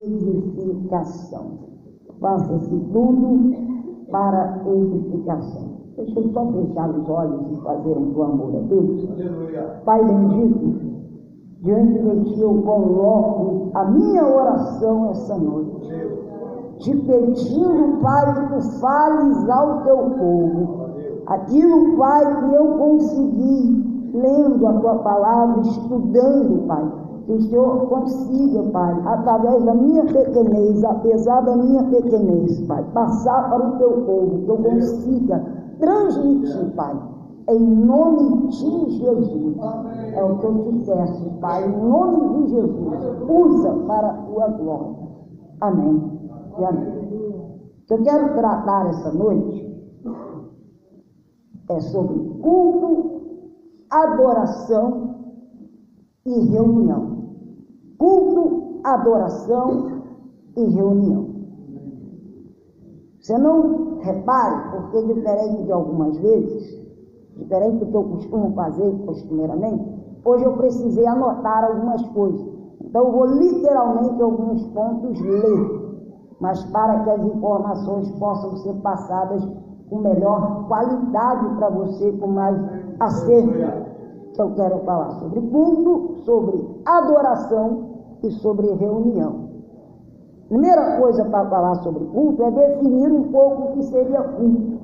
edificação. Faça-se tudo para edificação. Deixa eu só fechar os olhos e fazer um clamor a Deus. Aleluia. Pai bendito, diante de Ti eu coloco a minha oração essa noite, te pedindo, Pai, que Tu fales ao Teu povo, aquilo, Pai, que eu consegui lendo a Tua palavra, estudando, Pai, que o Senhor consiga, Pai, através da minha pequenez, apesar da minha pequenez, Pai, passar para o Teu povo, que eu consiga transmitir, Pai, em nome de Jesus. É o que eu te peço, Pai, em nome de Jesus. Usa para a Tua glória. Amém e amém. O que eu quero tratar essa noite é sobre culto, adoração e reunião. Culto, adoração e reunião. Você não repare, porque diferente de algumas vezes, diferente do que eu costumo fazer costumeiramente, hoje eu precisei anotar algumas coisas. Então eu vou literalmente alguns pontos ler, mas para que as informações possam ser passadas com melhor qualidade para você, com mais acerto, que eu quero falar sobre culto, sobre adoração e sobre reunião. Primeira coisa para falar sobre culto é definir um pouco o que seria culto.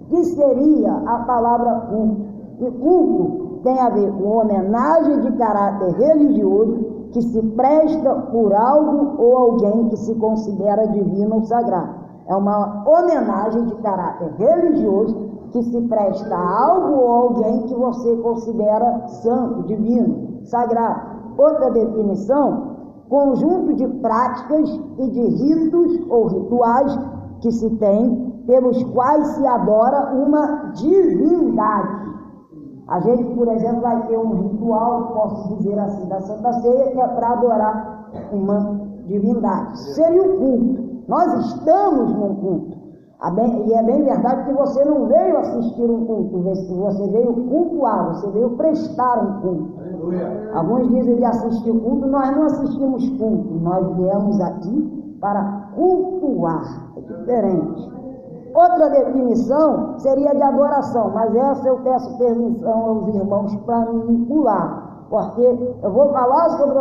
O que seria a palavra culto? E culto tem a ver com homenagem de caráter religioso que se presta por algo ou alguém que se considera divino ou sagrado. É uma homenagem de caráter religioso que se presta a algo ou alguém que você considera santo, divino, sagrado. Outra definição: conjunto de práticas e de ritos ou rituais que se tem, pelos quais se adora uma divindade. A gente, por exemplo, vai ter um ritual, posso dizer assim, da Santa Ceia, que é para adorar uma divindade. Seria o culto. Nós estamos num culto. E é bem verdade que você não veio assistir um culto, você veio cultuar, você veio prestar um culto. Aleluia. Alguns dizem de assistir culto, nós não assistimos culto, nós viemos aqui para cultuar, é diferente. Outra definição seria de adoração, mas essa eu peço permissão aos irmãos para me pular, porque eu vou falar sobre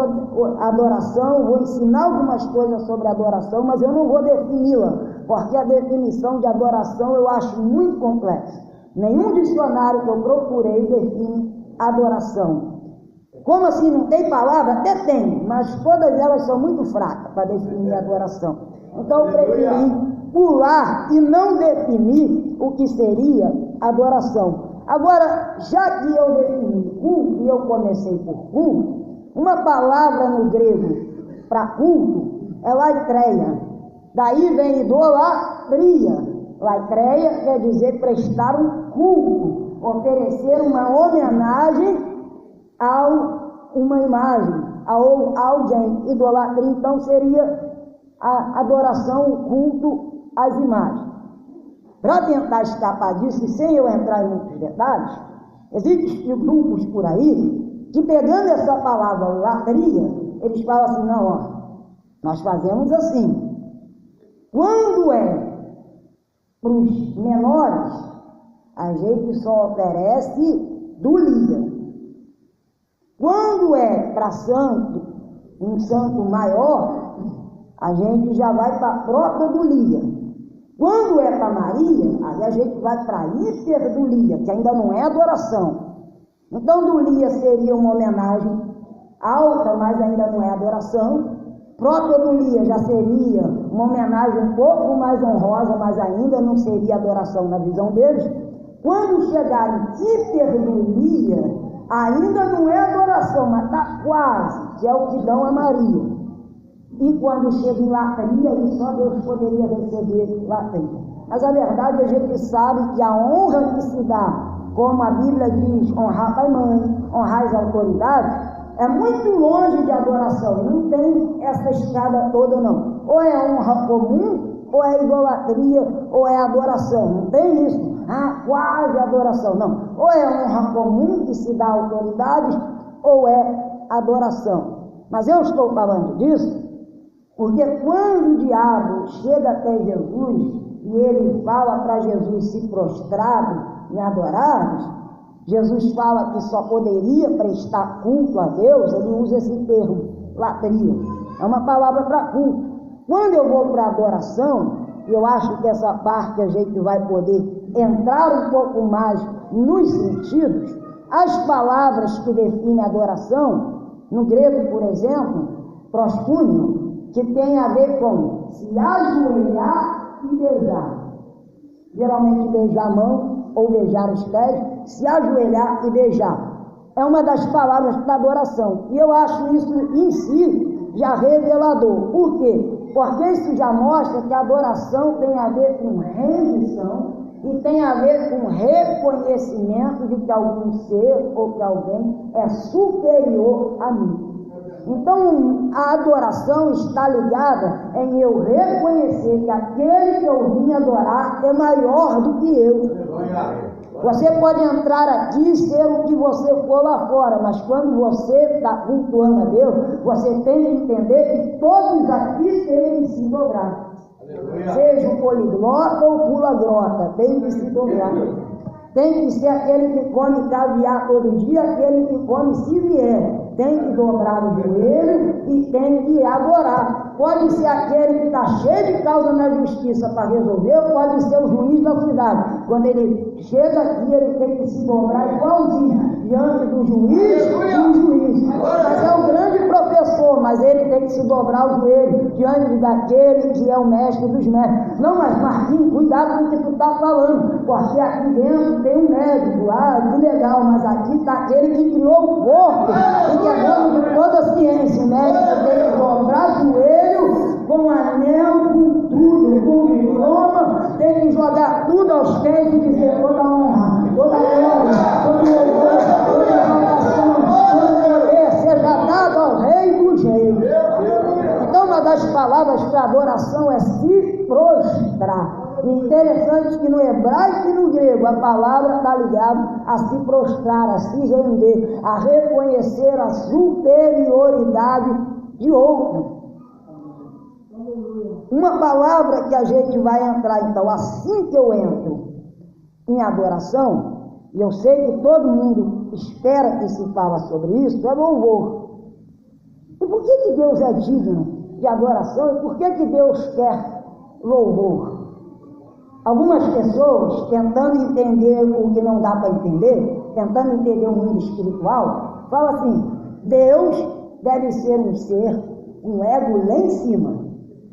adoração, vou ensinar algumas coisas sobre adoração, mas eu não vou defini-la, porque a definição de adoração eu acho muito complexa. Nenhum dicionário que eu procurei define adoração. Como assim, não tem palavra? Até tem, mas todas elas são muito fracas para definir adoração. Então eu preferi pular e não definir o que seria adoração. Agora, já que eu defini culto, e eu comecei por culto, uma palavra no grego para culto é laitreia. Daí vem idolatria. Laitreia quer dizer prestar um culto, oferecer uma homenagem a uma imagem, a alguém. Idolatria, então, seria a adoração, o culto às imagens. Para tentar escapar disso, e sem eu entrar em muitos detalhes, existem grupos por aí que, pegando essa palavra latria, eles falam assim: não, ó, nós fazemos assim. Quando é para os menores, a gente só oferece dulia. Quando é para santo, um santo maior, a gente já vai para a protodulia. Quando é para Maria, aí a gente vai para a hiperdulia, que ainda não é adoração. Então, dulia seria uma homenagem alta, mas ainda não é adoração. Protodulia já seria uma homenagem um pouco mais honrosa, mas ainda não seria adoração na visão deles. Quando chegar em hiperdulia, ainda não é adoração, mas está quase, que é o que dão a Maria. E quando chega em latria, aí só Deus poderia receber latria. Mas a verdade, a gente sabe que a honra que se dá, como a Bíblia diz, honrar pai e mãe, honrar as autoridades, é muito longe de adoração. Não tem essa escada toda, não. Ou é honra comum, ou é idolatria, ou é adoração. Não tem isso. Quase adoração. Não. Ou é honra comum que se dá a autoridades, ou é adoração. Mas eu estou falando disso Porque quando o diabo chega até Jesus e ele fala para Jesus se prostrar e adorar, Jesus fala que só poderia prestar culto a Deus, ele usa esse termo, latria. É uma palavra para culto. Quando eu vou para adoração, eu acho que essa parte a gente vai poder entrar um pouco mais nos sentidos. As palavras que definem a adoração, no grego, por exemplo, proskúnio, que tem a ver com se ajoelhar e beijar. Geralmente beijar a mão ou beijar os pés, se ajoelhar e beijar. É uma das palavras para adoração. E eu acho isso em si já revelador. Por quê? Porque isso já mostra que a adoração tem a ver com rendição e tem a ver com reconhecimento de que algum ser ou que alguém é superior a mim. Então, a adoração está ligada em eu reconhecer que aquele que eu vim adorar é maior do que eu. Você pode entrar aqui e ser o que você for lá fora, mas quando você está cultuando a Deus, você tem que entender que todos aqui têm que se dobrar. Seja o poliglota ou pula-grota, tem que se dobrar. Tem que ser aquele que come caviar todo dia, aquele que come se vier. Tem que dobrar o joelho e tem que adorar. Pode ser aquele que está cheio de causa na justiça para resolver, pode ser o juiz da cidade. Quando ele chega aqui, ele tem que se dobrar igualzinho diante do juiz e do juiz. Mas é um grande professor, mas ele tem que se dobrar o joelho diante daquele que é o mestre dos mestres. Não, mas Marquinhos, cuidado com o que tu está falando, porque aqui dentro tem um médico. Ah, que legal, mas aqui está aquele que criou o corpo e que é dono de toda a ciência. O médico tem que dobrar o joelho com anel, com tudo, com diploma, tem que jogar tudo aos pés e dizer toda honra, toda glória, todo louvor, toda exaltação, todo poder seja dado ao Rei dos Reis. Então, uma das palavras para adoração é se prostrar. Interessante que no hebraico e no grego a palavra está ligada a se prostrar, a se render, a reconhecer a superioridade de outro. Uma palavra que a gente vai entrar, então, assim que eu entro em adoração, e eu sei que todo mundo espera que se fala sobre isso, é louvor. E por que Deus é digno de adoração e por que Deus quer louvor? Algumas pessoas, tentando entender o que não dá para entender, tentando entender o mundo espiritual, falam assim: Deus deve ser um ser, um ego lá em cima.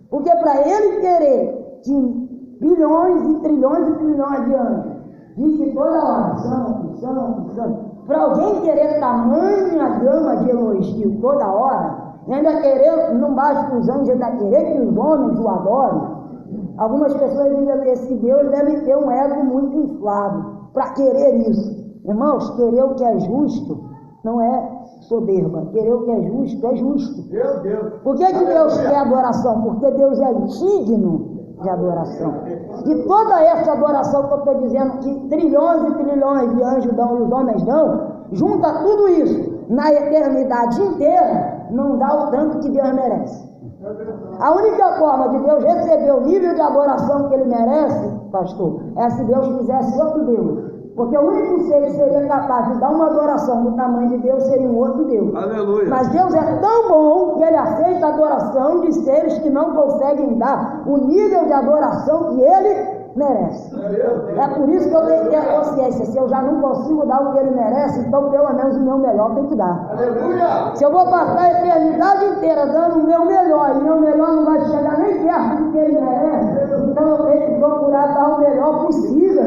Porque para ele querer que bilhões e trilhões de anjos, diz que toda hora, santo, santo, santo, para alguém querer tamanha gama de elogio toda hora, e ainda querer, não basta os anjos, ainda querer que os homens o adorem. Algumas pessoas dizem que esse Deus deve ter um ego muito inflado para querer isso. Irmãos, querer o que é justo não é soberba. Querer o que é justo é justo. Meu Deus. Por que Deus quer adoração? Porque Deus é digno de adoração. E toda essa adoração que eu estou dizendo, que trilhões e trilhões de anjos dão e os homens dão, junta tudo isso na eternidade inteira, não dá o tanto que Deus merece. A única forma de Deus receber o nível de adoração que ele merece, pastor, é se Deus fizesse outro Deus. Porque o único ser que seria capaz de dar uma adoração do tamanho de Deus seria um outro Deus. Aleluia. Mas Deus é tão bom que ele aceita a adoração de seres que não conseguem dar o nível de adoração que ele merece. É por isso que eu tenho que ter a consciência. Se eu já não consigo dar o que ele merece, então pelo menos o meu melhor tem que dar. Aleluia. Se eu vou passar a eternidade inteira dando o meu melhor, e o meu melhor não vai chegar nem perto do que ele merece, então eu tenho que procurar dar o melhor possível.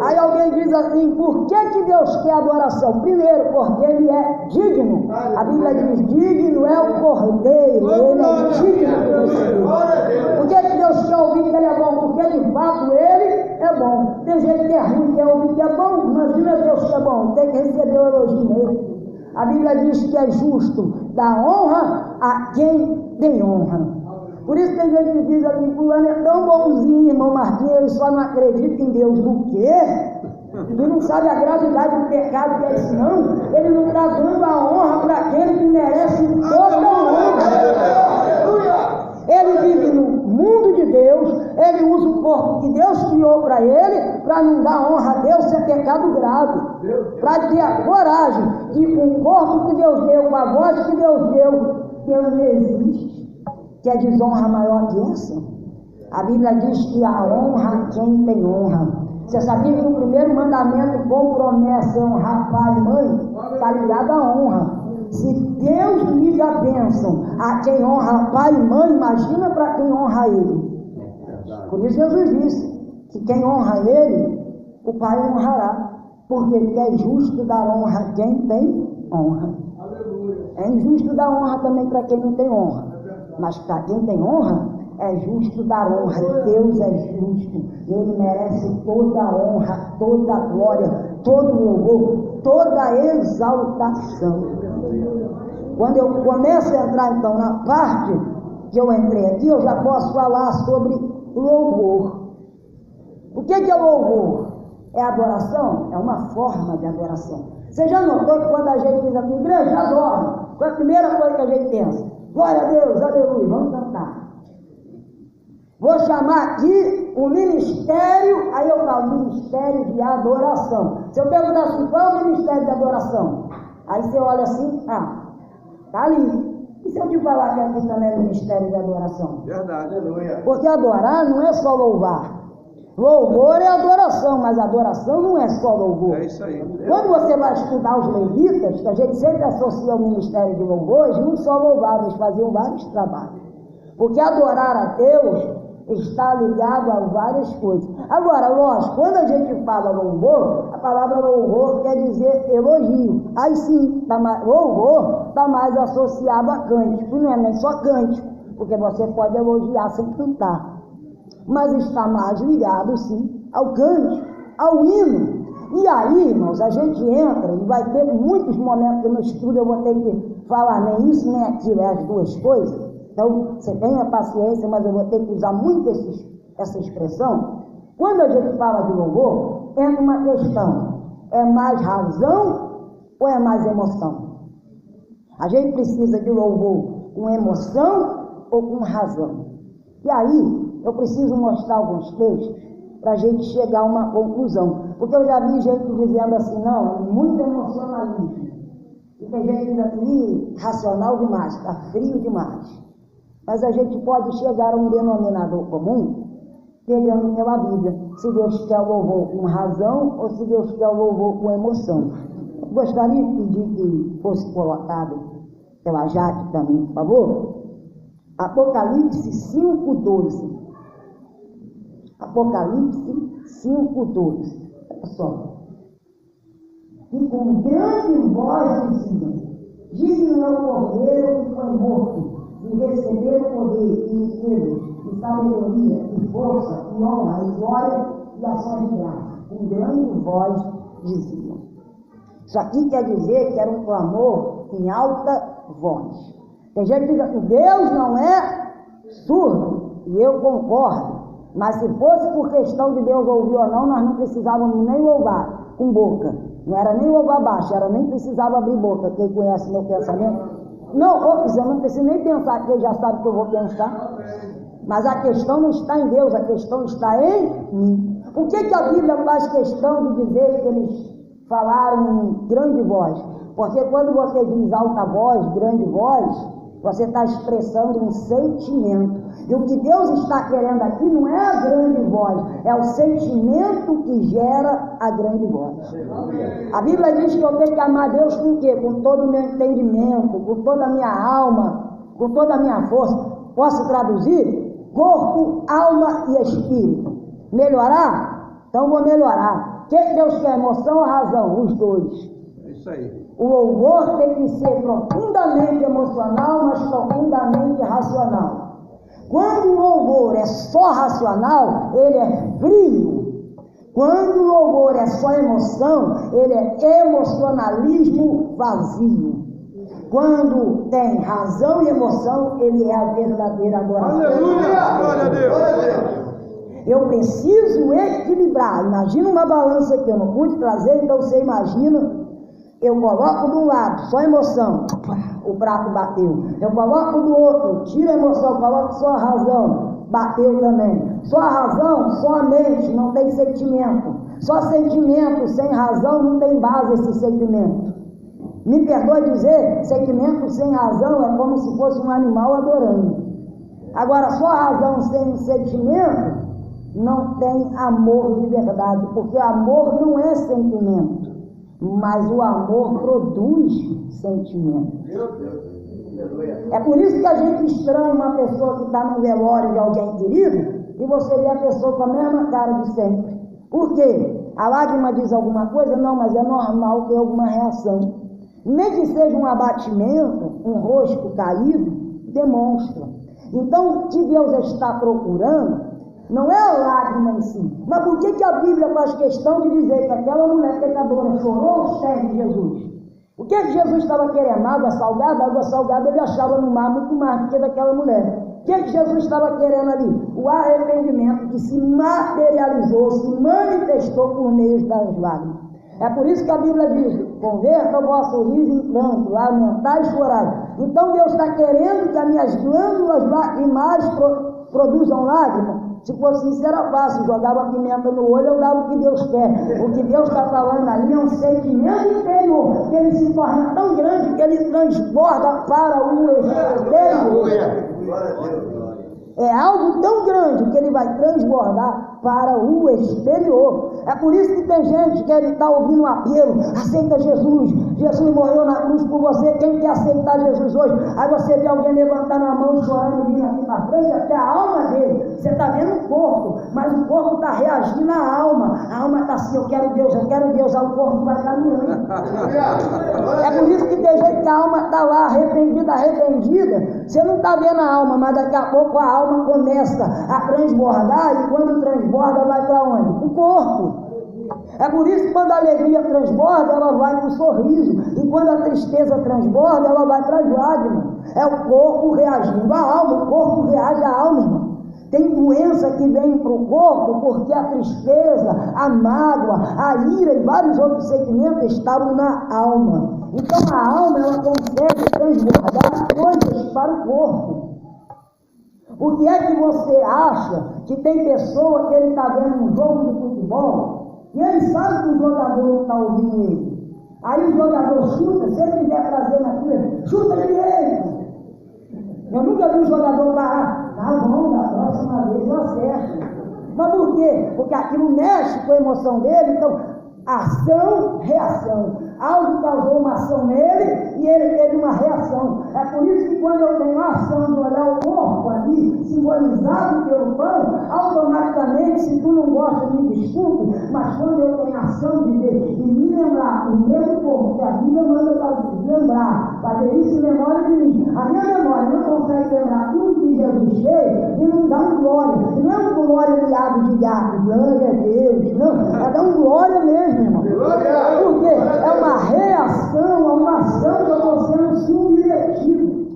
Aí alguém diz assim: por que Deus quer adoração? Primeiro, porque ele é digno. A Bíblia diz: digno é o Cordeiro, ele é digno de receber. Por que Deus quer ouvir que ele é bom? Porque de fato ele é bom. Tem gente que é ruim, quer ouvir que é bom. Imagina Deus que é bom, tem que receber o elogio dele. A Bíblia diz que é justo, dá honra a quem tem honra. Por isso tem gente que diz assim: fulano é tão bonzinho, irmão Marquinhos, ele só não acredita em Deus. Do quê? Ele não sabe a gravidade do pecado que é isso, não. Ele não está dando a honra para aquele que merece toda a honra. Ele vive no mundo de Deus, ele usa o corpo que Deus criou para ele, para não dar honra a Deus, ser pecado grave. Para ter a coragem de com o corpo que Deus deu, com a voz que Deus deu, Deus não existe. Que a desonra maior que essa? A Bíblia diz que a honra quem tem honra. Você sabia que o primeiro mandamento com promessa é honrar pai e mãe? Está ligado à honra. Se Deus lhe dá bênção a quem honra pai e mãe, imagina para quem honra ele. Por isso Jesus disse que quem honra ele, o pai honrará. Porque é justo dar honra a quem tem honra. É injusto dar honra também para quem não tem honra. Mas para quem tem honra, é justo dar honra. Deus é justo. Ele merece toda a honra, toda a glória, todo o louvor, toda a exaltação. Quando eu começo a entrar então na parte que eu entrei aqui, eu já posso falar sobre louvor. O que é louvor? É adoração? É uma forma de adoração. Você já notou que quando a gente diz aqui, igreja, adora, qual é a primeira coisa que a gente pensa? Glória a Deus, aleluia, vamos cantar. Vou chamar aqui o ministério, aí eu falo ministério de adoração. Se eu perguntar assim, qual é o ministério de adoração? Aí você olha assim, tá ali. E se eu te falar que aqui também é ministério de adoração? Verdade, aleluia. Porque adorar não é só louvar. Louvor é adoração, mas adoração não é só louvor. É isso aí. Quando você vai estudar os levitas, que a gente sempre associa ao ministério de louvor, eles não só louvavam, eles faziam vários trabalhos. Porque adorar a Deus está ligado a várias coisas. Agora, lógico, quando a gente fala louvor, a palavra louvor quer dizer elogio. Aí sim, louvor está mais associado a cântico. Não é nem só cântico, porque você pode elogiar sem cantar. Mas está mais ligado, sim, ao cântico, ao hino. E aí, irmãos, a gente entra e vai ter muitos momentos que no estudo eu vou ter que falar nem isso, nem aquilo, é as duas coisas. Então, você tenha paciência, mas eu vou ter que usar muito essa expressão. Quando a gente fala de louvor, é uma questão, é mais razão ou é mais emoção? A gente precisa de louvor com emoção ou com razão? E aí, eu preciso mostrar alguns textos para a gente chegar a uma conclusão. Porque eu já vi gente dizendo assim, não, é muito emocionalismo. E tem gente que diz assim, racional demais, está frio demais. Mas a gente pode chegar a um denominador comum, pegando pela Bíblia, se Deus quer o louvor com razão ou se Deus quer o louvor com emoção. Eu gostaria de pedir que fosse colocado pela Jaque também, por favor. Apocalipse 5:12. Apocalipse 5:12. Olha só. E com grande voz diziam: digno é o Cordeiro que foi morto, de receber o poder e riqueza, e sabedoria, e força, e honra, e glória, e ações de graça. Com grande voz diziam. Isso aqui quer dizer que era um clamor em alta voz. Tem gente que diz assim, Deus não é surdo, e eu concordo. Mas se fosse por questão de Deus ouvir ou não, nós não precisávamos nem louvar com boca. Não era nem louvar baixo, era nem precisava abrir boca. Quem conhece meu pensamento? Não, eu não preciso nem pensar, que ele já sabe o que eu vou pensar. Mas a questão não está em Deus, a questão está em mim. Por que a Bíblia faz questão de dizer que eles falaram em grande voz? Porque quando você diz alta voz, grande voz, você está expressando um sentimento. E o que Deus está querendo aqui não é a grande voz, é o sentimento que gera a grande voz. A Bíblia diz que eu tenho que amar Deus com o quê? Com todo o meu entendimento, com toda a minha alma, com toda a minha força. Posso traduzir? Corpo, alma e espírito. Melhorar? Então vou melhorar. O que Deus quer? Emoção ou razão? Os dois. É isso aí. O louvor tem que ser profundamente emocional, mas profundamente racional. Quando o louvor é só racional, ele é frio. Quando o louvor é só emoção, ele é emocionalismo vazio. Quando tem razão e emoção, ele é a verdadeira adoração. Aleluia! Glória a Deus! Eu preciso equilibrar. Imagina uma balança que eu não pude trazer, então você imagina Eu coloco de um lado, só emoção, o prato bateu. Eu coloco do outro, tiro a emoção, coloco só a razão, bateu também. Só a razão, só a mente, não tem sentimento. Só sentimento sem razão não tem base esse sentimento. Me perdoe dizer, sentimento sem razão é como se fosse um animal adorando. Agora, só a razão sem sentimento não tem amor de verdade, porque amor não é sentimento, mas o amor produz sentimento. É por isso que a gente estranha uma pessoa que está no velório de alguém querido e você vê a pessoa com a mesma cara de sempre. Por quê? A lágrima diz alguma coisa? Não, mas é normal ter alguma reação. Nem que seja um abatimento, um rosto caído, demonstra. Então, o que Deus está procurando não é a lágrima em si. Mas por que a Bíblia faz questão de dizer que aquela mulher pecadora chorou aos pés de Jesus? O que Jesus estava querendo? Água salgada ele achava no mar muito mais do que daquela mulher. O que Jesus estava querendo ali? O arrependimento que se materializou, se manifestou por meio das lágrimas. É por isso que a Bíblia diz: converta o vosso riso em pranto, lamentai e chorai. Então Deus está querendo que as minhas glândulas lacrimais produzam lágrimas. Se fosse isso era fácil, jogava pimenta no olho, eu dava o que Deus quer. O que Deus está falando ali é um sentimento interior, que ele se torna tão grande que ele transborda para o exterior. É algo tão grande que ele vai transbordar para o exterior. É por isso que tem gente que ele está ouvindo um apelo: aceita Jesus, Jesus morreu na cruz por você, quem quer aceitar Jesus hoje? Aí você vê alguém levantando a mão, chorando e vindo aqui na frente, até a alma dele. Você está vendo o corpo, mas o corpo está reagindo à alma. A alma está assim: eu quero Deus, aí o corpo vai caminhando. É por isso que tem gente que a alma está lá arrependida. Você não está vendo a alma, mas daqui a pouco a alma começa a transbordar, e quando transborda vai para onde? Para o corpo. É por isso que quando a alegria transborda, ela vai para o sorriso, e quando a tristeza transborda, ela vai para as lágrimas. É o corpo reagindo à alma, o corpo reage à alma, irmão. Tem doença que vem para o corpo porque a tristeza, a mágoa, a ira e vários outros sentimentos estavam na alma. Então a alma, ela consegue transbordar coisas para o corpo. O que é que você acha que tem pessoa que ele está vendo um jogo de futebol e ele sabe que o jogador não está ouvindo ele? Aí o jogador chuta, se ele tiver prazer naquilo, chuta direito. Eu nunca vi um jogador parar: tá bom, da próxima vez eu acerto. Mas por quê? Porque aquilo mexe com a emoção dele. Então, ação, reação. Algo causou uma ação nele e ele teve uma reação. É por isso que quando eu tenho a ação de olhar o corpo ali, simbolizado pelo pão, automaticamente, se tu não gosta, me desculpe, mas quando eu tenho a ação de ver e me lembrar o meu corpo, que a Bíblia manda lembrar, fazer isso em memória de mim. A minha memória não consegue lembrar tudo que Jesus fez e não dá um glória. E não é um glória aliado de gato, glória a Deus, não. É dar um glória mesmo, irmão. Por quê? É uma reação a uma ação que eu estou sendo submetido.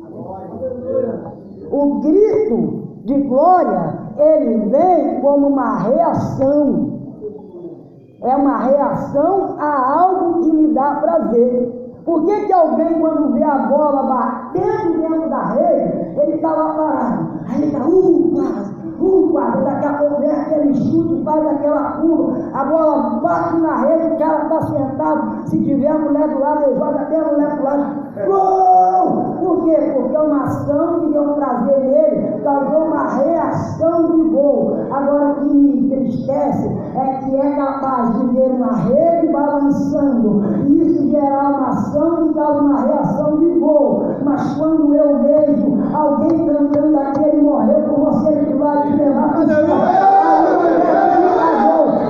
O grito de glória, ele vem como uma reação. É uma reação a algo que me dá prazer. Por que alguém, quando vê a bola batendo dentro da rede, ele está lá parado? Aí ele está, quase, daqui a pouco vem aquele chute, faz aquela curva, a bola bate na rede, o cara está sentado, se tiver a mulher do lado, ele joga até a mulher do lado. Gol! Por quê? Porque uma ação que deu prazer nele causou uma reação de gol. Agora o que me entristece é que é capaz de ver uma rede balançando e isso gerar uma ação que causa uma reação de gol. Mas quando eu vejo alguém cantando aquele morreu por você que vai te levar para o céu,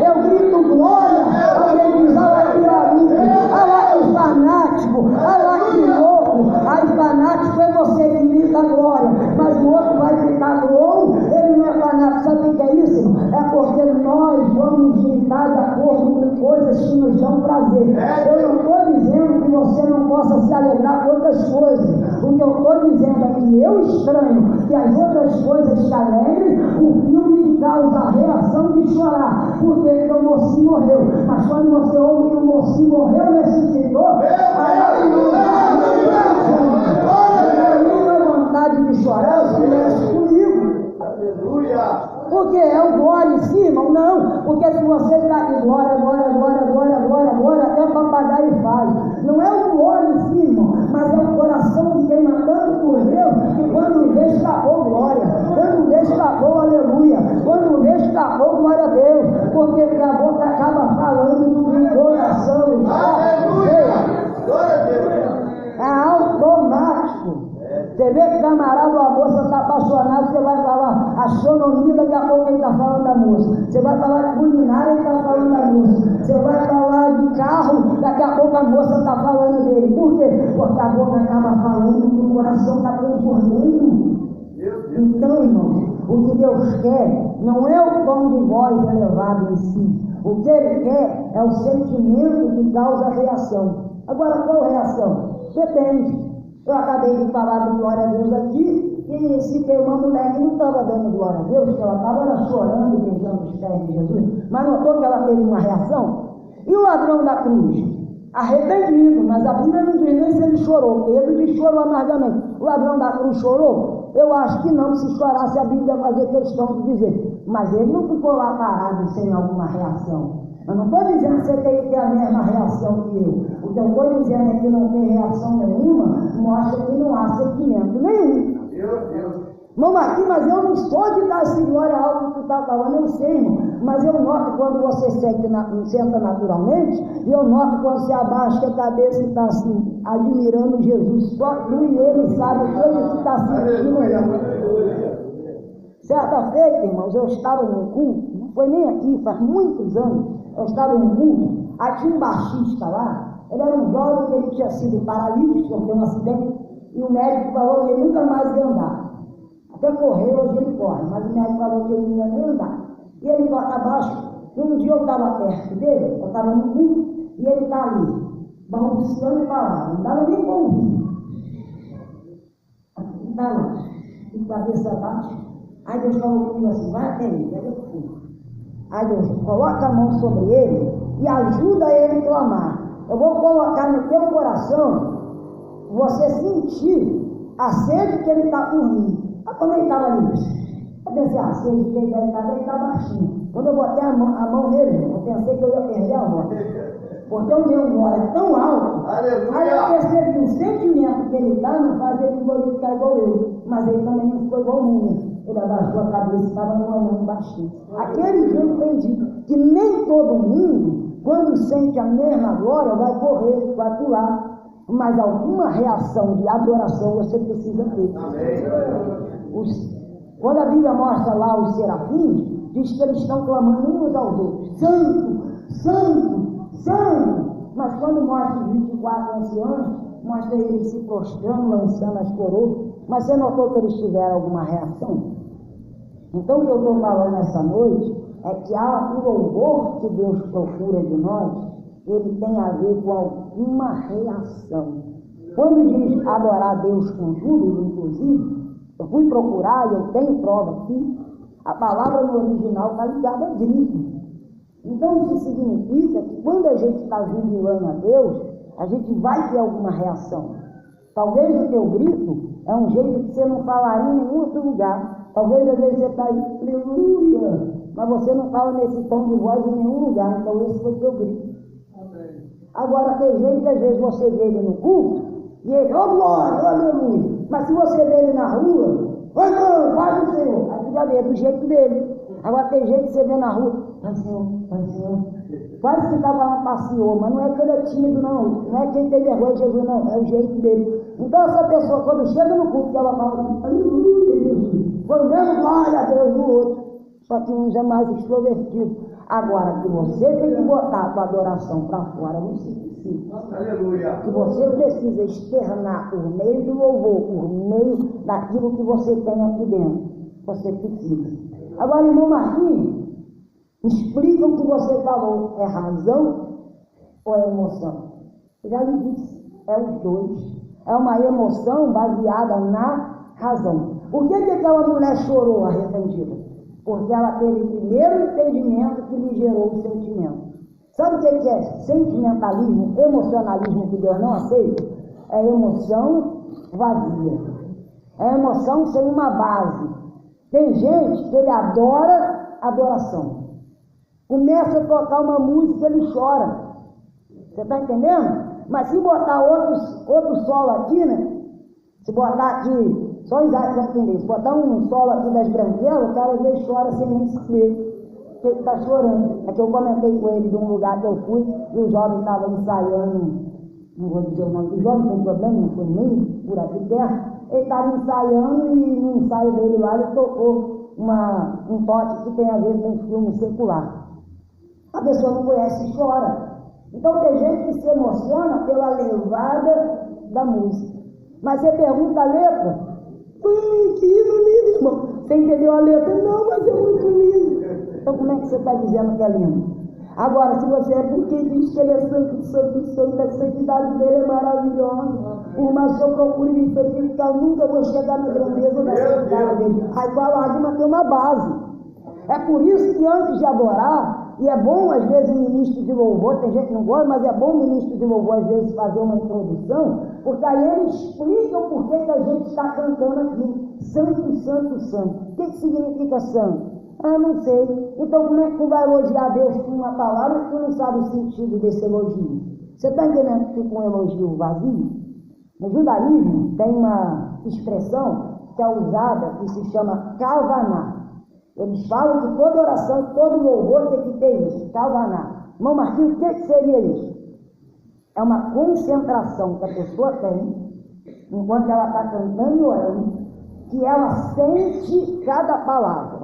eu grito glória, alguém diz: olha lá que maluco, olha lá que fanático, olha lá que louco. Aí fanático é você que grita glória, mas o outro vai gritar gol, ele não é fanático. Sabe o que é isso? É porque nós vamos gritar de acordo com coisas que nos dão prazer. Eu não estou dizendo que você não possa se alegrar com outras coisas. O que eu estou dizendo é que eu estranho que as outras coisas te alegrem, o filme que causa a reação de chorar, porque o mocinho morreu. Mas quando quando você ouve que o mocinho morreu, ressuscitou, aí a vontade de chorar, você mexe comigo. Aleluia. Porque é o glória em cima? Não, porque se você está aqui, glória, até papagaio faz. Não é o glória em cima, mas é o coração que queima tanto por Deus, que quando vê, escapou glória, quando vê, escapou aleluia, quando vê, escapou glória a Deus, porque a boca acaba falando do que o coração está. Glória a Deus. É automático. Você vê que camarada ou a moça está apaixonado, você vai falar astronomia, daqui a pouco ele está falando da moça. Você vai falar de culinária, ele está falando da moça. Você vai falar de carro, daqui a pouco a moça está falando dele. Por quê? Porque a boca acaba falando e o coração está transbordando. Então, irmãos, o que Deus quer não é o tom de voz elevado em si. O que Ele quer é o sentimento que causa a reação. Agora, qual reação? Depende. Eu acabei de falar de glória a Deus aqui, e citei uma mulher que não estava dando glória a Deus, que ela estava chorando, beijando os pés de Jesus, mas notou que ela teve uma reação. E o ladrão da cruz? Arrependido, mas a Bíblia não diz nem se ele chorou, ele diz chorou amargamente. O ladrão da cruz chorou? Eu acho que não, se chorasse a Bíblia ia fazer questão de dizer, mas ele não ficou lá parado sem alguma reação. Eu não estou dizendo que você tem que ter a mesma reação que eu. O que eu estou dizendo é que não tem reação nenhuma, mostra que não há sentimento nenhum. Irmão Marquinhos, mas eu não sou de dar esse glória alta que tu está falando, eu sei, irmão. Mas eu noto quando você senta naturalmente, e eu noto quando você abaixa a cabeça e está assim, admirando Jesus. Só tu e ele sabe o que ele está sentindo. Certa feita, irmãos, eu estava em um culto, não foi nem aqui, faz muitos anos. Eu estava em um culto, aí tinha um baixista lá, ele era um jovem que ele tinha sido paralítico, sofreu um acidente, e o médico falou que ele nunca mais ia andar. Até correr, hoje ele corre, mas o médico falou que ele não ia nem andar. E ele toca abaixo, e um dia eu estava perto dele, eu estava no culto, e ele está ali, balbuciando palavras, não dava nem para ouvir. Está lá, de cabeça baixa. Aí Deus falou comigo assim, vai até ele, aí eu fui. Aí Deus coloca a mão sobre ele e ajuda ele a clamar. Eu vou colocar no teu coração você sentir a sede que ele está por mim. Aí quando ele estava ali, eu pensei, a sede que ele está baixinho. Quando eu botei a mão nele, eu pensei que eu ia perder a voz. Porque eu dei um glória tão alto. Aleluia. Aí eu percebi o sentimento que ele dá, não faz ele glorificar igual eu. Mas ele também não ficou igual mim. Ele abaixou a cabeça e estava no mão baixinho. Aquele dia eu entendi que nem todo mundo, quando sente a mesma glória, vai correr, vai pular. Mas alguma reação de adoração você precisa ter. Quando a Bíblia mostra lá os serafins, diz que eles estão clamando uns aos outros: Santo, Santo, Santo. Mas quando mostra os 24 anciãos, mostra eles se prostrando, lançando as coroas. Mas você notou que eles tiveram alguma reação? Então o que eu estou falando essa noite é que o louvor que Deus procura de nós, ele tem a ver com alguma reação. Quando diz adorar a Deus com júbilo, inclusive, eu fui procurar e eu tenho prova aqui, a palavra no original está ligada a grito. Então isso significa que quando a gente está jubilando a Deus, a gente vai ter alguma reação. Talvez o teu grito é um jeito que você não falaria em nenhum outro lugar. Talvez às vezes você está aí, aleluia, mas você não fala nesse tom de voz em nenhum lugar. Então esse foi o teu grito. Amém. Agora tem gente que às vezes você vê ele no culto e ele, oh glória, aleluia. Mas se você vê ele na rua, vai não, vai no Senhor. Aí tu já vê do jeito dele. Agora tem gente que você vê na rua, vai Senhor, vai Senhor. Quase que estava lá passeou, mas não é que ele é tímido não. Não é que ele tem vergonha de Jesus não, é o jeito dele. Então essa pessoa quando chega no culto, ela fala, aleluia, Jesus. Foi o mesmo glória a Deus no outro. Só que uns é mais extrovertido. Agora, que você tem que botar a tua adoração para fora, não se precisa. Aleluia. Que você precisa externar por meio do louvor, por meio daquilo que você tem aqui dentro. Você precisa. Agora, irmão Marquinhos, explica o que você falou. É razão ou é emoção? Eu já lhe disse, é os dois. É uma emoção baseada na razão. Por que aquela mulher chorou arrependida? Porque ela teve primeiro o entendimento que lhe gerou o sentimento. Sabe o que é sentimentalismo, emocionalismo que Deus não aceita? É emoção vazia. É emoção sem uma base. Tem gente que ele adora adoração. Começa a tocar uma música, ele chora. Você está entendendo? Mas se botar outro solo aqui, né? Se botar aqui, só o Isaac vai entender. Se botar um solo aqui das branquelas, o cara às vezes chora sem nem saber que ele está chorando. É que eu comentei com ele de um lugar que eu fui e o jovem estava ensaiando, não vou dizer o nome do jovem, não tem problema, não foi nem por aqui perto. Ele estava ensaiando e no ensaio dele lá ele tocou um toque que tem a ver com um filme secular. A pessoa não conhece e chora. Então tem gente que se emociona pela levada da música. Mas você pergunta a letra, que lindo, irmão. Você entendeu a letra? Não, mas é muito lindo. Então como é que você está dizendo que é lindo? Agora, se você é porque diz que ele é santo, santo, santo, a santidade dele é maravilhosa. Por mais que eu procure me santificar, eu nunca vou chegar na grandeza da santidade dele. Aí com a lágrima tem uma base. É por isso que antes de adorar, e é bom às vezes o ministro de louvor, tem gente que não gosta, mas é bom o ministro de louvor às vezes fazer uma introdução, porque aí ele explica o porquê que a gente está cantando aqui. Santo, santo, santo. O que significa santo? Ah, não sei. Então como é que tu vai elogiar Deus com uma palavra e tu não sabe o sentido desse elogio? Você está entendendo que fica um elogio vazio? No judaísmo tem uma expressão que é usada que se chama kavaná. Eles falam que toda oração, todo louvor tem que ter isso, kavaná. Irmão Marquinhos, o que seria isso? É uma concentração que a pessoa tem, enquanto ela está cantando e orando, que ela sente cada palavra.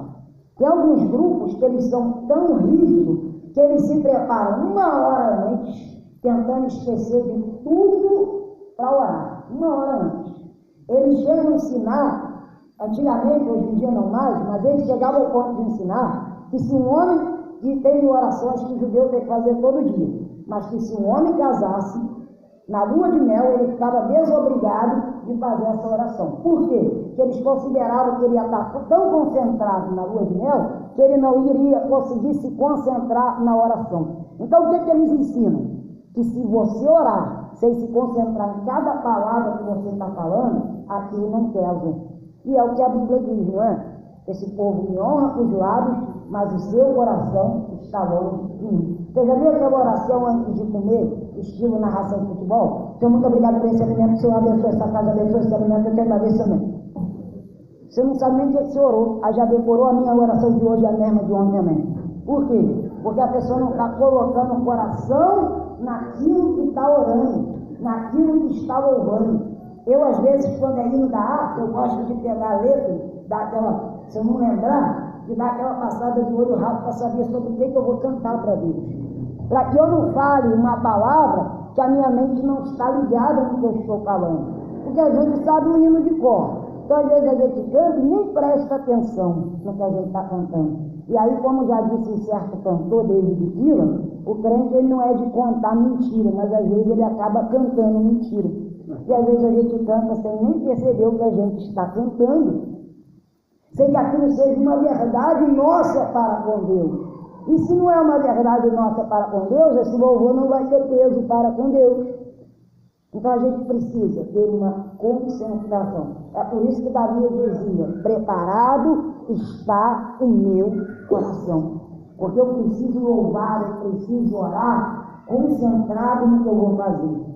Tem alguns grupos que eles são tão rígidos que eles se preparam 1 hora antes, tentando esquecer de tudo para orar. 1 hora antes. Eles chegam a ensinar. Antigamente, hoje em dia não mais, mas eles chegavam ao ponto de ensinar que se um homem, que tem orações que o judeu tem que fazer todo dia, mas que se um homem casasse, na lua de mel ele ficava desobrigado de fazer essa oração. Por quê? Porque eles consideravam que ele ia estar tão concentrado na lua de mel que ele não iria conseguir se concentrar na oração. Então o que eles ensinam? Que se você orar sem se concentrar em cada palavra que você está falando, aquilo não pesa. E é o que a Bíblia diz, não é? Esse povo me honra com os lábios, mas o seu coração está longe de mim. Você já viu aquela oração antes de comer, estilo narração de futebol? Senhor, muito obrigado por esse alimento, Senhor abençoe essa casa, abençoe esse alimento, eu te agradeço também. Você não sabe nem o que você orou, aí já decorou a minha oração de hoje e a mesma de ontem também. Por quê? Porque a pessoa não está colocando o coração naquilo que está orando, naquilo que está louvando. Eu, às vezes, quando é hino da arte, eu gosto de pegar a letra, dar aquela, se eu não lembrar, de dar aquela passada de olho rápido para saber sobre o que eu vou cantar para Deus. Para que eu não fale uma palavra que a minha mente não está ligada no que eu estou falando. Porque a gente sabe o hino de cor. Então, às vezes, a gente canta e nem presta atenção no que a gente está cantando. E aí, como já disse um certo cantor, David Dylan, o crente ele não é de contar mentira, mas às vezes ele acaba cantando mentira. E às vezes a gente canta sem nem perceber o que a gente está cantando, sem que aquilo seja uma verdade nossa para com Deus. E se não é uma verdade nossa para com Deus, esse louvor não vai ter peso para com Deus. Então a gente precisa ter uma concentração. É por isso que Davi dizia, preparado está o meu coração. Porque eu preciso louvar, eu preciso orar, concentrado no que eu vou fazer.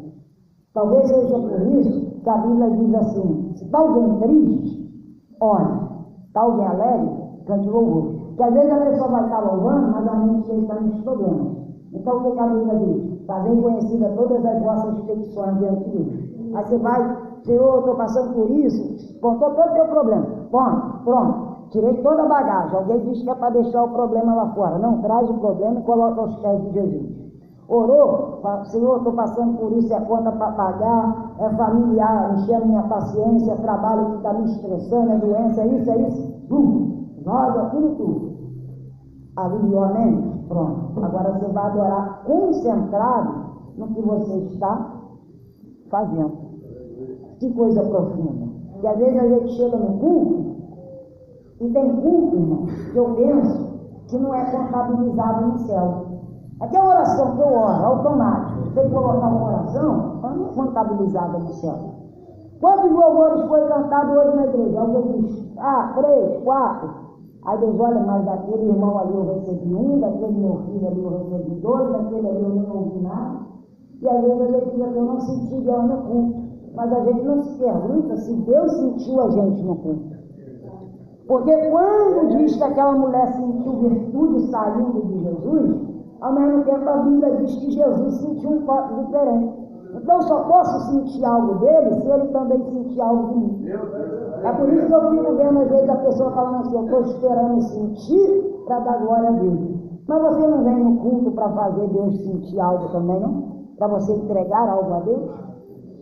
Talvez seja por isso que a Bíblia diz assim, se está alguém triste, ore. Está alguém alegre, cante louvor. Porque às vezes a pessoa vai estar louvando, mas a mente está nos problemas. Então o que a Bíblia diz? Fazem conhecidas todas as vossas petições diante de Deus. Aí você vai, Senhor, eu estou passando por isso, contou todo o teu problema. Pronto, tirei toda a bagagem. Alguém diz que é para deixar o problema lá fora. Não, traz o problema e coloca aos pés de Jesus. Orou, Senhor, estou passando por isso, é conta para pagar, é familiar, enchendo minha paciência, é trabalho que está me estressando, é doença, é isso, joga tudo. Aliviou a mente? Pronto. Agora você vai adorar concentrado no que você está fazendo. Que coisa profunda. E às vezes a gente chega no culto, e tem culto, irmão, que eu penso que não é contabilizado no céu. Aquela oração que eu oro, automático, tem que colocar uma oração, não é contabilizada no céu. Quantos louvores foi cantado hoje na igreja? Alguém diz, 3, 4. Aí Deus olha, mas daquele irmão ali eu recebi 1, daquele meu filho ali eu recebi 2, daquele ali eu nem ouvi nada. E às vezes a gente diz que eu não senti Deus no culto. Mas a gente não se pergunta se Deus sentiu a gente no culto. Porque quando diz que aquela mulher sentiu virtude saindo de Jesus, ao mesmo tempo a Bíblia diz que Jesus sentiu um toque diferente. Então eu só posso sentir algo dele se ele também sentir algo de mim. É por isso que eu fico vendo às vezes a pessoa falando assim, eu estou esperando sentir para dar glória a Deus. Mas você não vem no culto para fazer Deus sentir algo também, não? Para você entregar algo a Deus?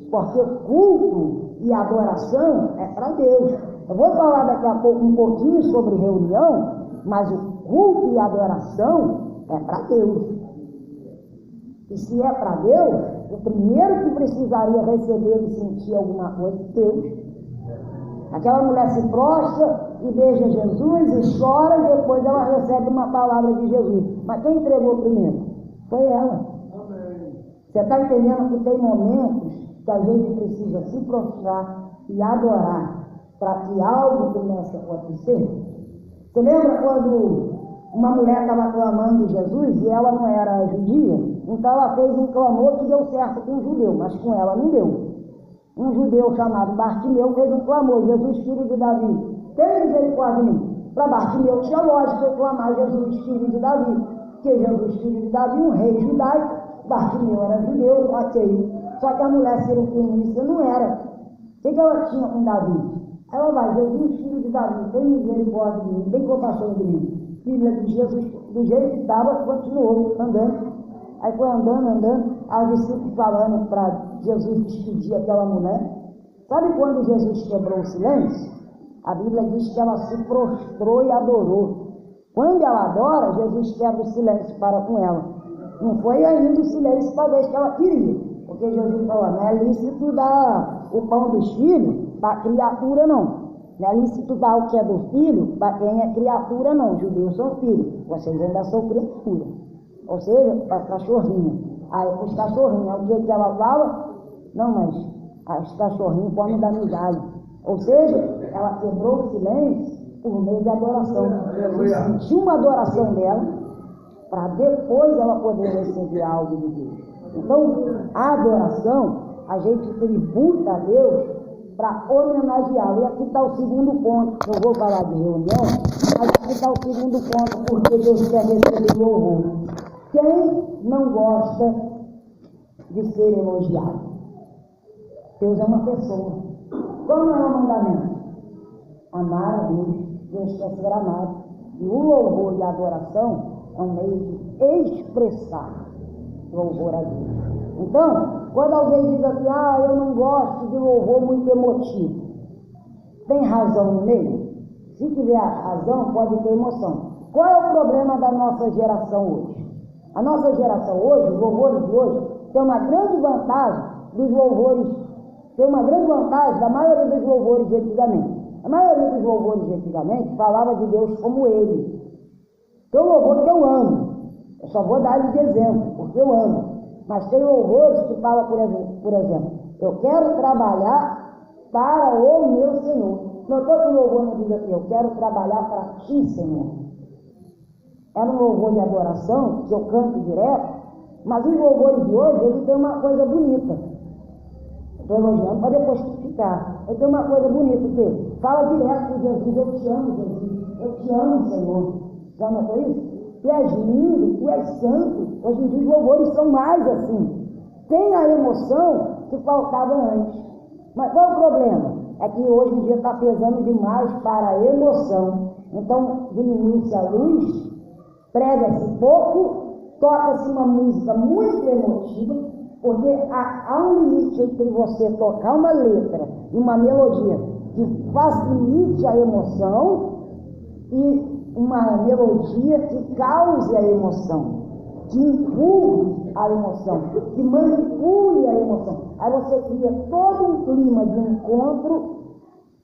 Porque culto e adoração é para Deus. Eu vou falar daqui a pouco um pouquinho sobre reunião, mas o culto e adoração é para Deus. E se é para Deus, o primeiro que precisaria receber e sentir alguma coisa é Deus. Aquela mulher se prostra e beija Jesus e chora e depois ela recebe uma palavra de Jesus. Mas quem entregou primeiro? Foi ela. Você está entendendo que tem momentos que a gente precisa se prostrar e adorar para que algo comece a acontecer? Você lembra quando uma mulher estava clamando Jesus e ela não era judia? Então ela fez um clamor que deu certo com um judeu, mas com ela não deu. Um judeu chamado Bartimeu fez um clamor, Jesus, filho de Davi, tem misericórdia de mim. Para Bartimeu tinha lógica de clamar Jesus, filho de Davi, porque Jesus, filho de Davi, um rei judaico, Bartimeu era judeu, ok. Só que a mulher sirofenícia não era. O que ela tinha com Davi? Ela vai, Jesus, filho de Davi, tem misericórdia de mim, tem compaixão de mim. Filha de Jesus, do jeito que estava, continuou andando. Aí foi andando, aí os discípulos falando para Jesus despedir aquela mulher. Sabe quando Jesus quebrou o silêncio? A Bíblia diz que ela se prostrou e adorou. Quando ela adora, Jesus quebra o silêncio para com ela. Não foi ainda o silêncio talvez que ela queria. Porque Jesus falou, não é lícito dar o pão dos filhos para a criatura, não. Não é lícito dar o que é do filho para quem é criatura, não. Os judeus são filhos, vocês ainda são criatura. Ou seja, para cachorrinho. Aí os cachorrinhos, o que ela fala? Não, mas os cachorrinhos podem dar migalha. Ou seja, ela quebrou o silêncio por meio de adoração. Jesus sentiu uma adoração dela para depois ela poder receber algo de Deus. Então, a adoração, a gente tributa a Deus para homenageá-lo. E aqui está o segundo ponto, que eu vou falar de reunião, mas aqui está o segundo ponto, porque Deus quer receber louvor. Quem não gosta de ser elogiado? Deus é uma pessoa. Como é o mandamento? Amar a Deus. Deus quer ser amado. E o louvor e a adoração é um meio de expressar louvor a Deus. Então, quando alguém diz assim, eu não gosto de louvor muito emotivo, tem razão no meio? Se tiver razão, pode ter emoção. Qual é o problema da nossa geração hoje? A nossa geração hoje, os louvores de hoje, tem uma grande vantagem dos louvores, tem uma grande vantagem da maioria dos louvores de antigamente. A maioria dos louvores de antigamente falava de Deus como Ele. Tem um louvor que eu amo, eu só vou dar ele de exemplo, porque eu amo. Mas tem louvores que falam, por exemplo, eu quero trabalhar para o meu Senhor. Não estou com louvor não diz assim, eu quero trabalhar para Ti, Senhor. É um louvor de adoração, que eu canto direto, mas os louvores de hoje, ele tem uma coisa bonita. Estou elogiando para depois criticar. Ele tem uma coisa bonita, que fala direto com Jesus, eu te amo, Jesus, eu te amo, Senhor. Já notou isso? Tu és lindo, tu és santo. Hoje em dia os louvores são mais assim. Tem a emoção que faltava antes. Mas qual é o problema? É que hoje em dia está pesando demais para a emoção. Então diminui-se a luz, prega-se pouco, toca-se uma música muito emotiva, porque há um limite entre você tocar uma letra e uma melodia que facilite a emoção e uma melodia que cause a emoção, que empurre a emoção, que manipule a emoção. Aí você cria todo um clima de encontro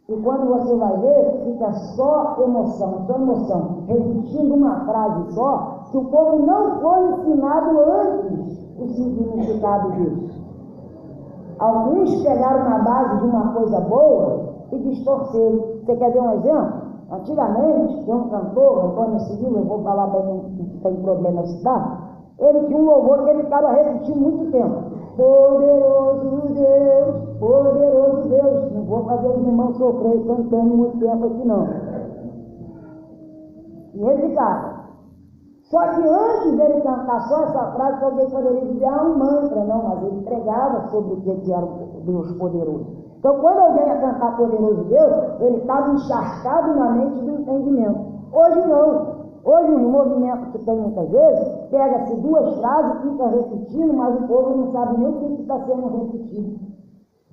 e quando você vai ver, fica só emoção, repetindo uma frase só, que o povo não foi ensinado antes o significado disso. Alguns pegaram na base de uma coisa boa e distorceram. Você quer ver um exemplo? Antigamente, tem um cantor, Antônio Cirilo, eu vou falar bem, não tem problema citar, ele tinha um louvor que ele ficava repetindo muito tempo. Poderoso Deus. Não vou fazer os irmãos sofrer cantando muito tempo aqui não. E ele ficava. Só que antes dele cantar só essa frase, alguém poderia dizer um mantra, não, mas ele pregava sobre o que era o Deus poderoso. Então, quando alguém ia cantar Poderoso Deus, ele estava encharcado na mente do entendimento. Hoje não. Hoje, o movimento que tem muitas vezes, pega-se duas frases e fica repetindo, mas o povo não sabe nem o que está sendo repetido.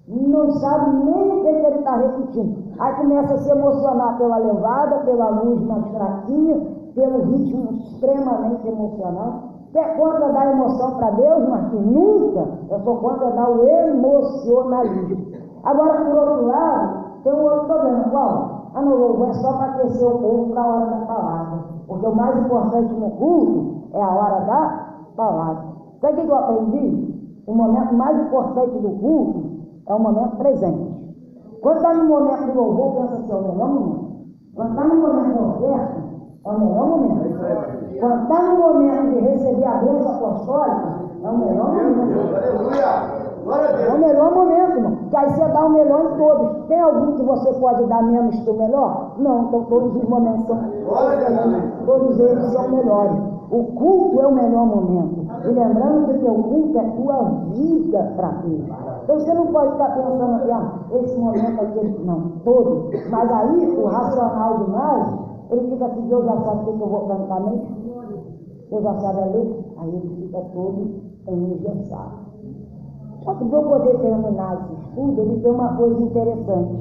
Não sabe nem o que ele está repetindo. Aí começa a se emocionar pela levada, pela luz mais fraquinha, pelo ritmo extremamente emocional. Quer contra dar emoção para Deus, Marquinhos? Nunca. Eu sou contra dar o emocionalismo. Agora, por outro lado, tem um outro problema. Qual? No louvor é só para aquecer o povo para a hora da palavra. Porque o mais importante no culto é a hora da palavra. Sabe o que eu aprendi? O momento mais importante do culto é o momento presente. Quando está no momento do louvor, pensa assim, é o melhor momento. Quando está no momento da oferta, é o melhor momento. Quando está no momento de receber a bênção apostólica, é o melhor momento. Aleluia! É o melhor momento, irmão. Que aí você dá o melhor em todos. Tem algum que você pode dar menos que o melhor? Não, então todos os momentos são excelentes. Todos eles são melhores. O culto é o melhor momento. E lembrando que o teu culto é tua vida para Deus. Então você não pode estar pensando que esse momento aqui, não, todo. Mas aí o racional demais, ele fica assim, Deus já sabe o que eu vou cantar mesmo. Deus já sabe a letra. Aí ele fica todo engessado. Só que para eu poder terminar esse estudo, ele tem uma coisa interessante.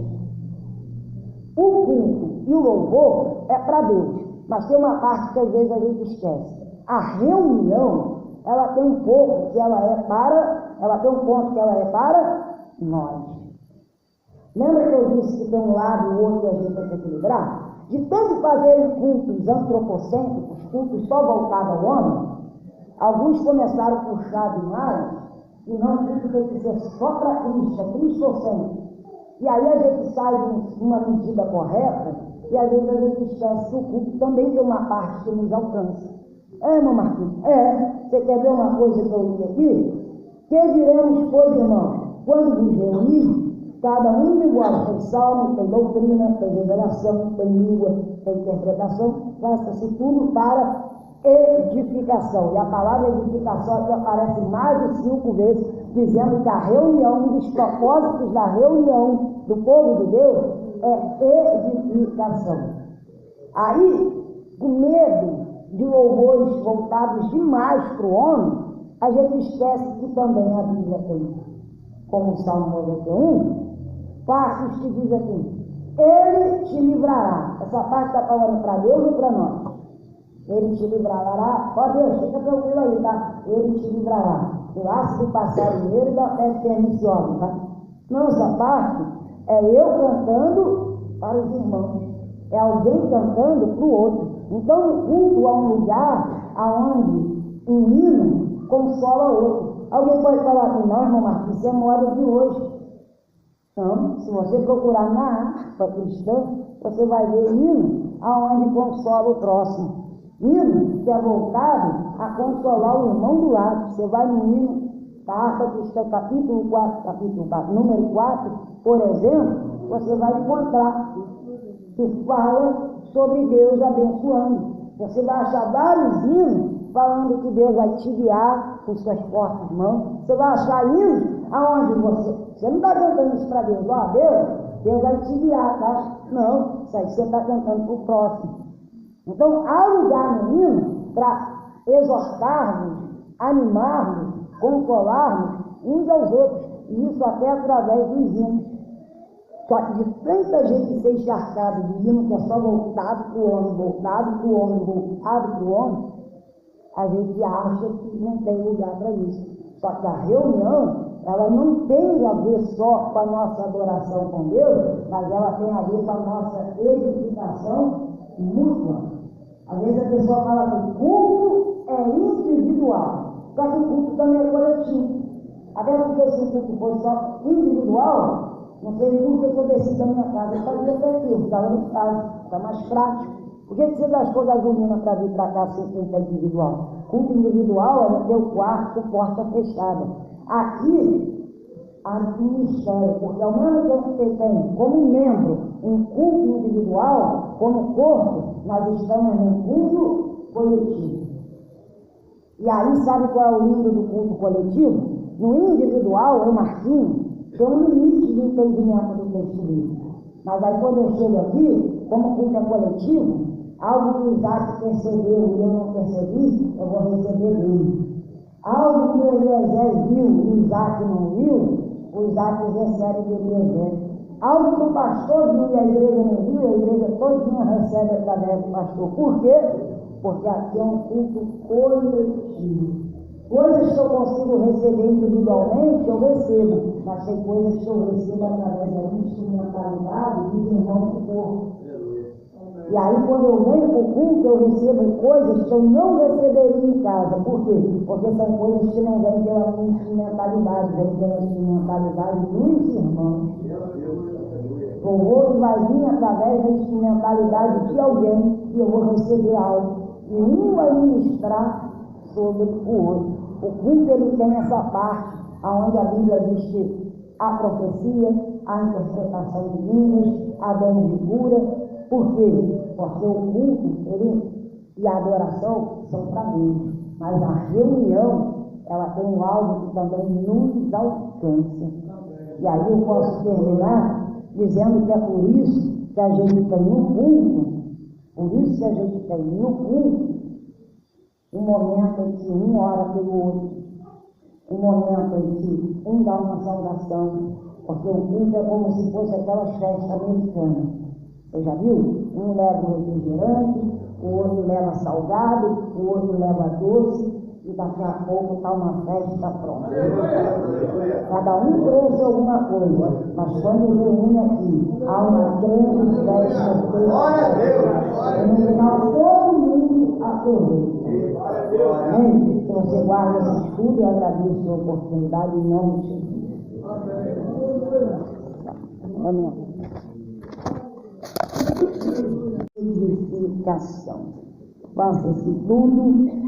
O culto e o louvor é para Deus, mas tem uma parte que às vezes a gente esquece. A reunião, ela tem um pouco que ela é para nós. Lembra que eu disse que tem um lado e o outro que a gente tem que equilibrar? De tanto fazerem cultos antropocêntricos, cultos só voltados ao homem, alguns começaram a puxar demais. E não tudo tem que ser só para Cristo, é cristocêntrico. E aí a gente sai de uma medida correta e às vezes a gente esquece que o culto também tem uma parte que nos alcança. Irmão Marquinhos? Você quer ver uma coisa que eu li aqui? Que diremos, pois, irmãos, quando vos reunir, cada um igual, tem salmo, tem doutrina, tem revelação, tem língua, tem interpretação, faça-se tudo para edificação. E a palavra edificação aqui aparece mais de 5 vezes, dizendo que a reunião, um dos propósitos da reunião do povo de Deus é edificação. Aí, com medo de louvores voltados demais para o homem, a gente esquece que também a Bíblia tem, como o Salmo 91, partes que diz assim, Ele te livrará. Essa parte está falando para Deus ou para nós? Ele te livrará, ó Deus, fica tranquilo aí, tá? Ele te livrará do laço do passarinheiro e da peste perniciosa, tá? Não, essa parte é eu cantando para os irmãos, é alguém cantando para o outro. Então o culto é um lugar onde um hino consola o outro. Alguém pode falar assim, não, irmão Marquinhos, isso é moda de hoje. Não, se você procurar na harpa cristã, você vai ver hino aonde consola o próximo. Hino que é voltado a consolar o irmão do lado. Você vai no hino da harpa cristã, capítulo 4, número 4, por exemplo, você vai encontrar que fala sobre Deus abençoando. Você vai achar vários hinos falando que Deus vai te guiar com suas fortes mãos. Você vai achar hinos aonde você não está cantando isso para Deus, ó, Deus vai te guiar, tá? Não, isso aí você está cantando para o próximo. Então, há lugar no hino para exortarmos, animarmos, consolarmos uns aos outros, e isso até através dos hinos. Só que de tanta gente ser encharcada de hino que é só voltado para o homem, voltado para o homem, voltado para o homem, a gente acha que não tem lugar para isso. Só que a reunião, ela não tem a ver só com a nossa adoração com Deus, mas ela tem a ver com a nossa edificação mútua. Às vezes a pessoa fala que o culto é individual, só que o culto também é coletivo. Até porque se o culto fosse só individual, não sei por que eu desci da minha casa, eu fazia até aqui, eu ficava em casa, está mais prático. Por que você gastou gasolina para vir para cá se o culto é individual? Culto individual é no teu quarto com porta fechada. Aqui, há um mistério, porque ao mesmo tempo que você tem como membro um culto individual, como corpo, nós estamos num culto coletivo. E aí, sabe qual é o lindo do culto coletivo? No individual, eu, Marquinhos, tem um limite de entendimento do texto bíblico. Mas aí, quando eu chego aqui, como o culto é coletivo, algo que o Isaac percebeu e eu não percebi, eu vou receber dele. Algo que o Eliezer viu e o Isaac não viu, o Isaac recebe do Eliezer. Algo que o pastor viu e a igreja não viu, a igreja todinha recebe através do pastor. Por quê? Porque aqui é um culto coletivo. Coisas que eu consigo receber individualmente, eu recebo. Mas tem coisas que eu recebo através da instrumentalidade dos irmãos do corpo. E aí, quando eu venho para o culto, eu recebo coisas que eu não receberia em casa. Por quê? Porque são coisas que não vêm pela minha instrumentalidade, vêm pela instrumentalidade dos irmãos. O louvor vai vir através da instrumentalidade de alguém e eu vou receber algo. E um vai ministrar sobre o outro. O culto ele tem essa parte onde a Bíblia diz que a profecia, a interpretação de línguas, a dom de cura. Por quê? Porque o culto e a adoração são para Deus. Mas a reunião, ela tem um algo que também nos alcança. E aí eu posso terminar dizendo que é por isso que a gente tem no culto, por isso que a gente tem no culto, um momento em que um ora pelo outro, um momento em que um dá uma saudação, porque o culto é como se fosse aquelas festas americanas. Você já viu? Um leva um refrigerante, o outro leva salgado, o outro leva doce, e daqui a pouco está uma festa pronta. Cada um trouxe alguma coisa, mas quando reúne aqui, há uma grande festa feita. E no final todo mundo aproveita. Amém? Que você guarde esse estudo e agradeço a oportunidade em nome de Jesus. Amém. Edificação. Faça-se tudo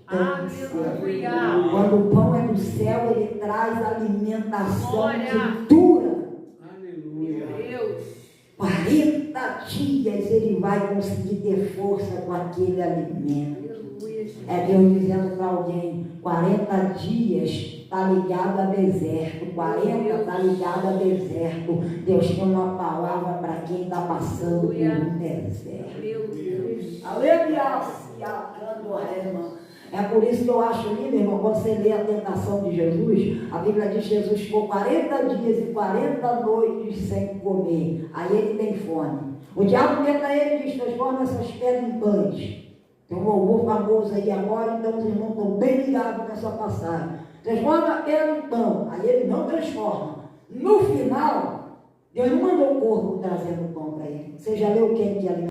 do céu. Aleluia. Quando o pão é do céu, ele traz alimentação Glória. que dura. Meu Deus. 40 dias ele vai conseguir ter força com aquele alimento. Aleluia, Jesus. É Deus dizendo para alguém: 40 dias está ligado a deserto, 40 está ligado a deserto. Deus tem uma palavra para quem está passando por um deserto. Meu Deus. Aleluia! É por isso que eu acho lindo, irmão, quando você lê a tentação de Jesus, a Bíblia diz que Jesus ficou 40 dias e 40 noites sem comer. Aí ele tem fome. O diabo tenta ele e diz: transforma essas pedras em pães. Tem um louvor famoso aí agora, então os irmãos estão bem ligados nessa passagem. Transforma a pedra em pão. Aí ele não transforma. No final, Deus não mandou o corpo trazendo pão para ele. Você já leu quem que ali?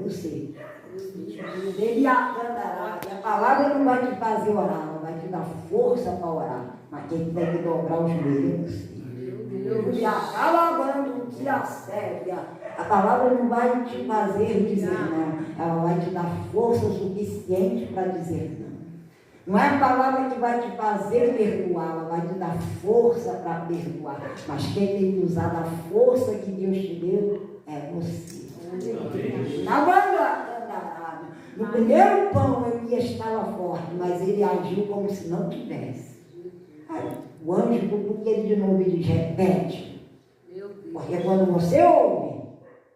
você. Ele andará. E a palavra não vai te fazer orar, ela vai te dar força para orar. Mas quem tem que dobrar os joelhos é você. E alabando te assédia. A palavra não vai te fazer dizer não, ela vai te dar força suficiente para dizer não. Não é a palavra que vai te fazer perdoar, ela vai te dar força para perdoar. Mas quem tem que usar da força que Deus te deu é você. Na banda, no primeiro pão ele estava forte, mas ele agiu como se não tivesse. Aí, o anjo, porque ele de novo diz, repete. Porque quando você ouve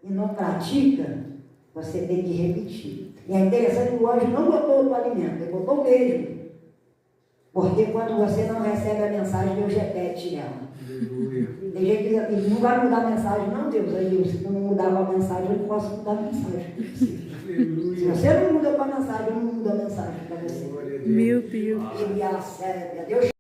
e não pratica, você tem que repetir. E é interessante que o anjo não botou o alimento, ele botou o mesmo. Porque quando você não recebe a mensagem, Deus repete ela. Tem gente que diz assim, não vai mudar a mensagem, não, Deus. Aí Deus, se tu não mudava a mensagem, eu não posso mudar a mensagem. Se você não muda com a mensagem, eu não mudo a mensagem para você. Meu Deus. Ele assédia. Deus